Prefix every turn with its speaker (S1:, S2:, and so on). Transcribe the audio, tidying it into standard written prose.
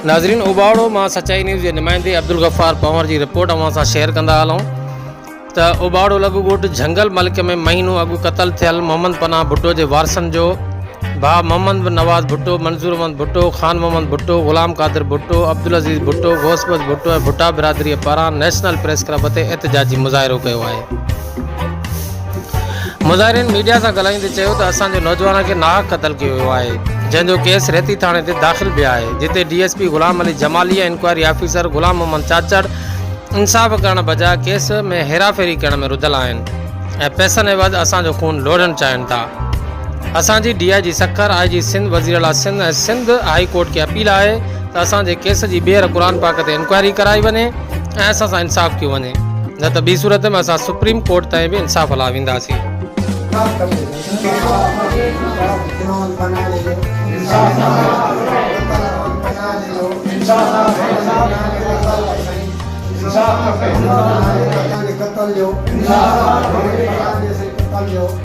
S1: नाज़रीन, उबाड़ो मां सचाई न्यूज़ के नुमाइंदे अब्दुल गफ़ार पंवर की रिपोर्ट अवां सां शेयर कंदा हलूं त उबाड़ो लॻू ॻोठ झंगल मलिक में महीनो अॻु क़तल थियल मोहम्मद पनाह भुट्टो के वारसनि जो भाउ मोहम्मद नवाज़ भुट्टो, मंसूर अहमद भुट्टो, खान मोहम्मद भुट्टो, ग़ुलाम क़ादिर भुट्टो, अब्दुल अज़ीज़ भुट्टो, गौसबज़ भुट्टो ऐं भुट्टा बिरादरी पारां नेशनल प्रेस क्लब ते एहतजाजी मुज़ाहिरो कयो आहे। मुज़ाहिरीन मीडिया से ॻाल्हाईंदे चयो त असांजे नौजवान के नाहक क़तल कियो वियो आहे, जंहिंजो केस रेती थाणे ते दाख़िल भी आहे, जिते DSP ग़ुलाम अली जमाली ऐं इंक्वायरी ऑफिसर ग़ुलाम मोहम्मद चाचड़ इंसाफ़ करण बजाय केस में हेराफेरी करण में रुधल आहिनि ऐं पैसनि एवज़ असांजो खून लोढ़ण चाहिनि था। असांजी DIG सखर, IG सिंध, वज़ीर आला सिंध ऐं सिंध हाई कोर्ट के अपील है त असांजे केस जी ॿीहर क़ुरान पाक ते इंक्वायरी कराई वञे ऐं असां सां इंसाफ़ कयो वञे, न त ॿी सूरत में असां सुप्रीम कोर्ट ताईं भी इंसाफ़ हला वेंदासीं।